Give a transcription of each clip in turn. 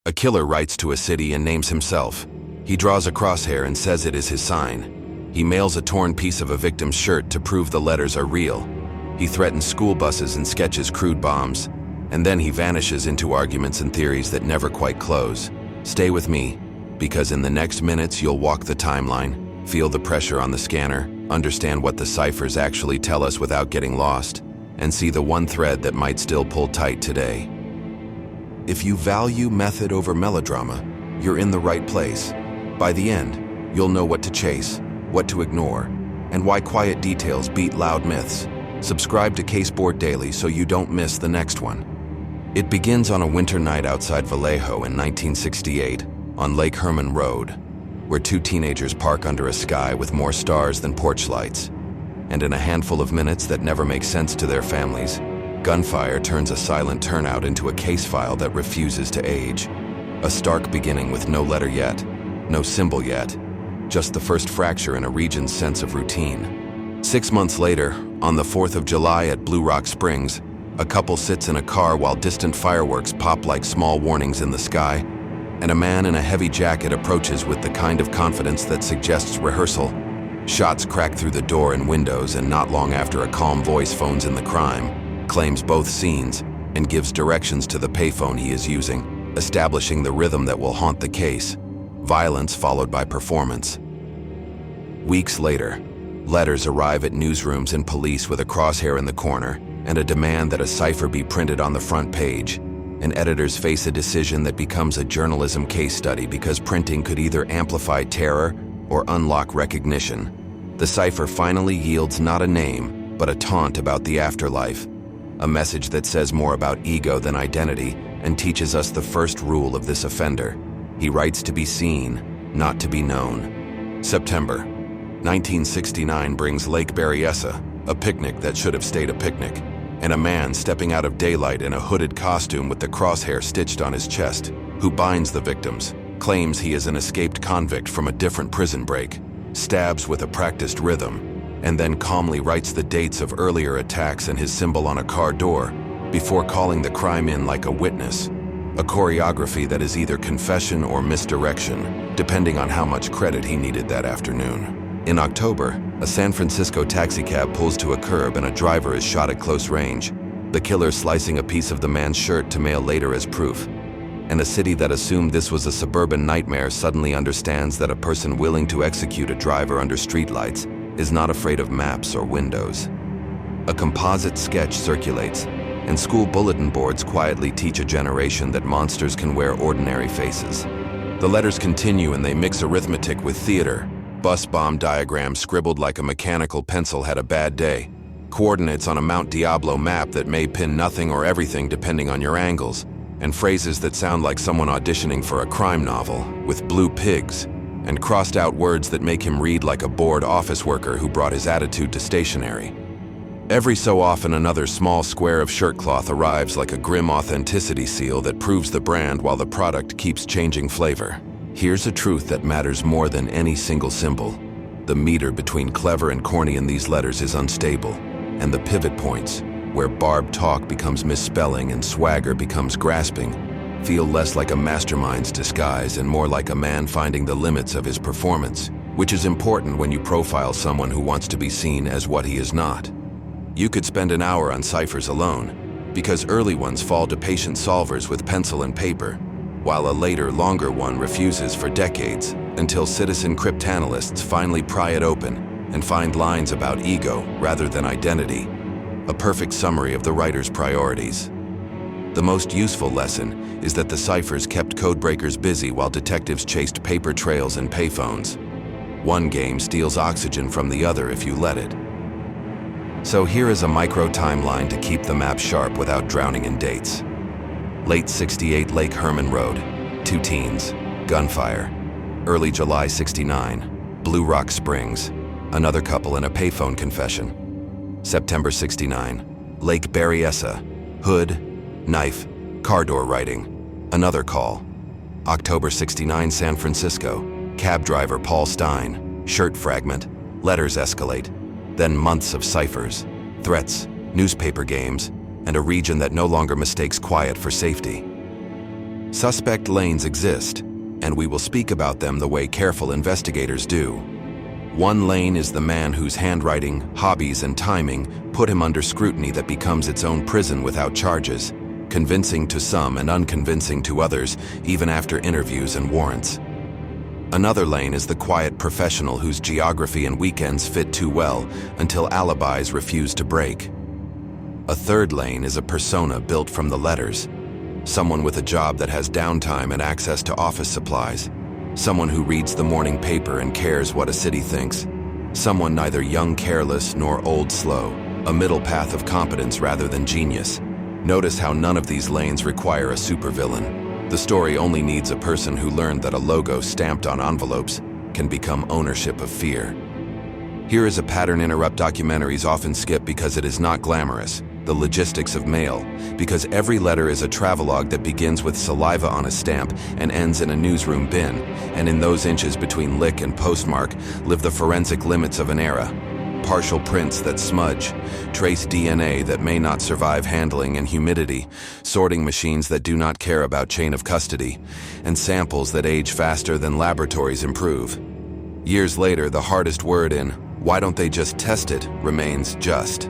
A killer writes to a city and names himself. He draws a crosshair and says it is his sign. He mails a torn piece of a victim's shirt to prove the letters are real. He threatens school buses and sketches crude bombs. And then he vanishes into arguments and theories that never quite close. Stay with me, because in the next minutes you'll walk the timeline, feel the pressure on the scanner, understand what the ciphers actually tell us without getting lost, and see the one thread that might still pull tight today. If you value method over melodrama, you're in the right place. By the end, you'll know what to chase, what to ignore, and why quiet details beat loud myths. Subscribe to Caseboard Daily so you don't miss the next one. It begins on a winter night outside Vallejo in 1968 on Lake Herman Road, where two teenagers park under a sky with more stars than porch lights. And in a handful of minutes that never make sense to their families, gunfire turns a silent turnout into a case file that refuses to age. A stark beginning with no letter yet, no symbol yet, just the first fracture in a region's sense of routine. 6 months later, on the 4th of July at Blue Rock Springs, a couple sits in a car while distant fireworks pop like small warnings in the sky, and a man in a heavy jacket approaches with the kind of confidence that suggests rehearsal. Shots crack through the door and windows, and not long after, a calm voice phones in the crime, claims both scenes, and gives directions to the payphone he is using, establishing the rhythm that will haunt the case. Violence followed by performance. Weeks later, letters arrive at newsrooms and police with a crosshair in the corner and a demand that a cipher be printed on the front page. And editors face a decision that becomes a journalism case study because printing could either amplify terror or unlock recognition. The cipher finally yields not a name, but a taunt about the afterlife. A message that says more about ego than identity and teaches us the first rule of this offender. He writes to be seen, not to be known. September 1969 brings Lake Berryessa, a picnic that should have stayed a picnic, and a man stepping out of daylight in a hooded costume with the crosshair stitched on his chest, who binds the victims, claims he is an escaped convict from a different prison break, stabs with a practiced rhythm, and then calmly writes the dates of earlier attacks and his symbol on a car door before calling the crime in like a witness. A choreography that is either confession or misdirection, depending on how much credit he needed that afternoon. In October, a San Francisco taxicab pulls to a curb and a driver is shot at close range, the killer slicing a piece of the man's shirt to mail later as proof. And a city that assumed this was a suburban nightmare suddenly understands that a person willing to execute a driver under streetlights is not afraid of maps or windows. A composite sketch circulates, and school bulletin boards quietly teach a generation that monsters can wear ordinary faces. The letters continue and they mix arithmetic with theater. Bus bomb diagrams scribbled like a mechanical pencil had a bad day. Coordinates on a Mount Diablo map that may pin nothing or everything depending on your angles. And phrases that sound like someone auditioning for a crime novel, with blue pigs, and crossed out words that make him read like a bored office worker who brought his attitude to stationery. Every so often another small square of shirt cloth arrives like a grim authenticity seal that proves the brand while the product keeps changing flavor. Here's a truth that matters more than any single symbol. The meter between clever and corny in these letters is unstable, and the pivot points, where barbed talk becomes misspelling and swagger becomes grasping, feel less like a mastermind's disguise and more like a man finding the limits of his performance, which is important when you profile someone who wants to be seen as what he is not. You could spend an hour on ciphers alone, because early ones fall to patient solvers with pencil and paper, while a later, longer one refuses for decades, until citizen cryptanalysts finally pry it open and find lines about ego rather than identity. A perfect summary of the writer's priorities. The most useful lesson is that the ciphers kept codebreakers busy while detectives chased paper trails and payphones. One game steals oxygen from the other if you let it. So here is a micro timeline to keep the map sharp without drowning in dates. Late 68 Lake Herman Road, 2 teens, gunfire. Early July 69, Blue Rock Springs, another couple in a payphone confession. September 69, Lake Berryessa, hood, knife, car door writing, another call. October 69, San Francisco, cab driver Paul Stein, shirt fragment, letters escalate, then months of ciphers, threats, newspaper games, and a region that no longer mistakes quiet for safety. Suspect lanes exist, and we will speak about them the way careful investigators do. One lane is the man whose handwriting, hobbies, and timing put him under scrutiny that becomes its own prison without charges, convincing to some and unconvincing to others, even after interviews and warrants. Another lane is the quiet professional whose geography and weekends fit too well until alibis refuse to break. A third lane is a persona built from the letters. Someone with a job that has downtime and access to office supplies. Someone who reads the morning paper and cares what a city thinks. Someone neither young careless nor old slow. A middle path of competence rather than genius. Notice how none of these lanes require a supervillain. The story only needs a person who learned that a logo stamped on envelopes can become ownership of fear. Here is a pattern interrupt documentaries often skip because it is not glamorous. The logistics of mail, because every letter is a travelogue that begins with saliva on a stamp and ends in a newsroom bin, and in those inches between lick and postmark live the forensic limits of an era. Partial prints that smudge, trace DNA that may not survive handling and humidity, sorting machines that do not care about chain of custody, and samples that age faster than laboratories improve. Years later, the hardest word in "why don't they just test it" remains "just."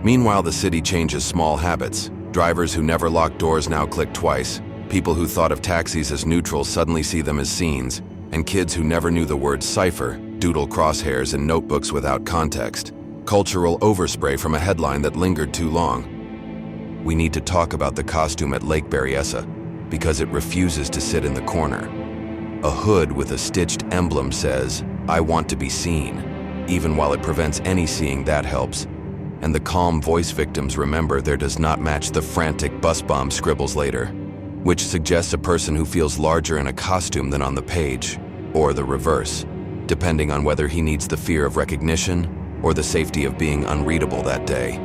Meanwhile, the city changes small habits. Drivers who never lock doors now click twice. People who thought of taxis as neutral suddenly see them as scenes. And kids who never knew the word cipher doodle crosshairs in notebooks without context. Cultural overspray from a headline that lingered too long. We need to talk about the costume at Lake Berryessa because it refuses to sit in the corner. A hood with a stitched emblem says, "I want to be seen," even while it prevents any seeing that helps. And the calm voice victims remember there does not match the frantic bus bomb scribbles later, which suggests a person who feels larger in a costume than on the page, or the reverse, depending on whether he needs the fear of recognition or the safety of being unreadable that day.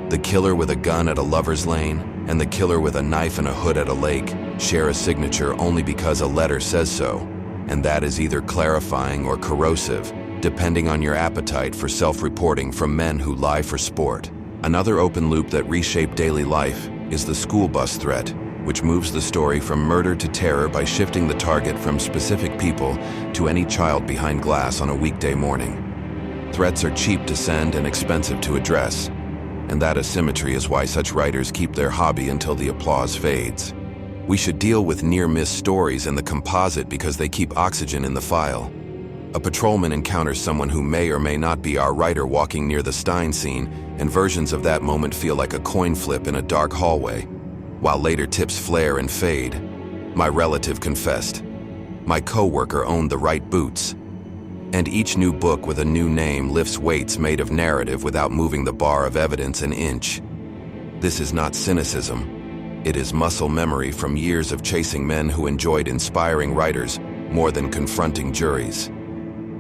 The killer with a gun at a lover's lane and the killer with a knife and a hood at a lake share a signature only because a letter says so, and that is either clarifying or corrosive, depending on your appetite for self-reporting from men who lie for sport. Another open loop that reshaped daily life is the school bus threat, which moves the story from murder to terror by shifting the target from specific people to any child behind glass on a weekday morning. Threats are cheap to send and expensive to address, and that asymmetry is why such writers keep their hobby until the applause fades. We should deal with near-miss stories and the composite because they keep oxygen in the file. A patrolman encounters someone who may or may not be our writer walking near the Stein scene, and versions of that moment feel like a coin flip in a dark hallway, while later tips flare and fade. My relative confessed. My coworker owned the right boots. And each new book with a new name lifts weights made of narrative without moving the bar of evidence an inch. This is not cynicism. It is muscle memory from years of chasing men who enjoyed inspiring writers more than confronting juries.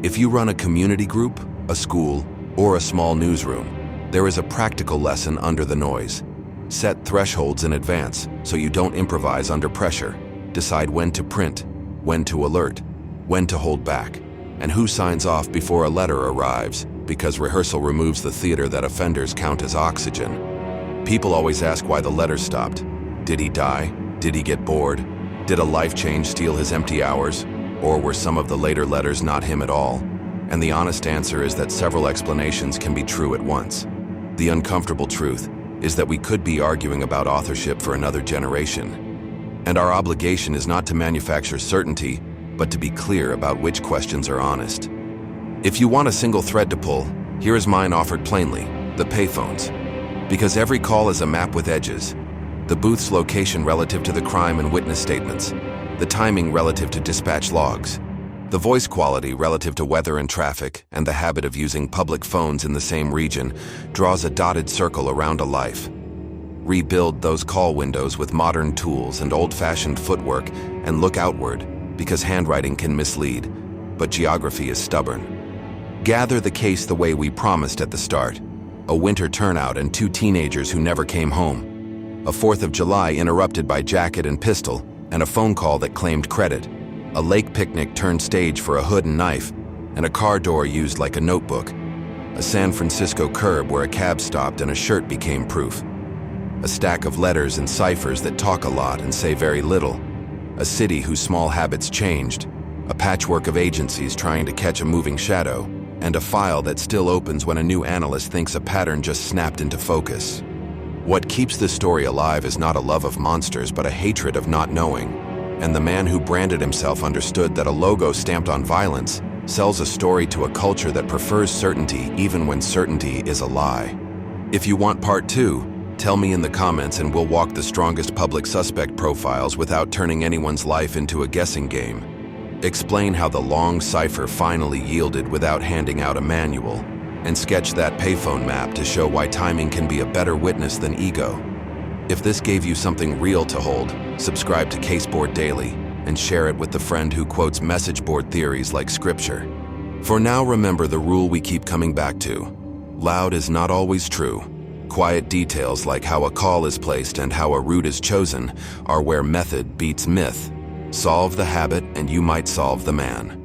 If you run a community group, a school, or a small newsroom, there is a practical lesson under the noise. Set thresholds in advance so you don't improvise under pressure. Decide when to print, when to alert, when to hold back, and who signs off before a letter arrives, because rehearsal removes the theater that offenders count as oxygen. People always ask why the letter stopped. Did he die? Did he get bored? Did a life change steal his empty hours? Or were some of the later letters not him at all? And the honest answer is that several explanations can be true at once. The uncomfortable truth is that we could be arguing about authorship for another generation. And our obligation is not to manufacture certainty, but to be clear about which questions are honest. If you want a single thread to pull, here is mine offered plainly, the payphones. Because every call is a map with edges. The booth's location relative to the crime and witness statements. The timing relative to dispatch logs, the voice quality relative to weather and traffic, and the habit of using public phones in the same region draws a dotted circle around a life. Rebuild those call windows with modern tools and old-fashioned footwork and look outward, because handwriting can mislead, but geography is stubborn. Gather the case the way we promised at the start. A winter turnout and 2 teenagers who never came home. A 4th of July interrupted by jacket and pistol, and a phone call that claimed credit, a lake picnic turned stage for a hood and knife, and a car door used like a notebook, a San Francisco curb where a cab stopped and a shirt became proof, a stack of letters and ciphers that talk a lot and say very little, a city whose small habits changed, a patchwork of agencies trying to catch a moving shadow, and a file that still opens when a new analyst thinks a pattern just snapped into focus. What keeps this story alive is not a love of monsters, but a hatred of not knowing. And the man who branded himself understood that a logo stamped on violence sells a story to a culture that prefers certainty even when certainty is a lie. If you want part 2, tell me in the comments and we'll walk the strongest public suspect profiles without turning anyone's life into a guessing game. Explain how the long cipher finally yielded without handing out a manual, and sketch that payphone map to show why timing can be a better witness than ego. If this gave you something real to hold, subscribe to Caseboard Daily and share it with the friend who quotes message board theories like scripture. For now, remember the rule we keep coming back to. Loud is not always true. Quiet details like how a call is placed and how a route is chosen are where method beats myth. Solve the habit and you might solve the man.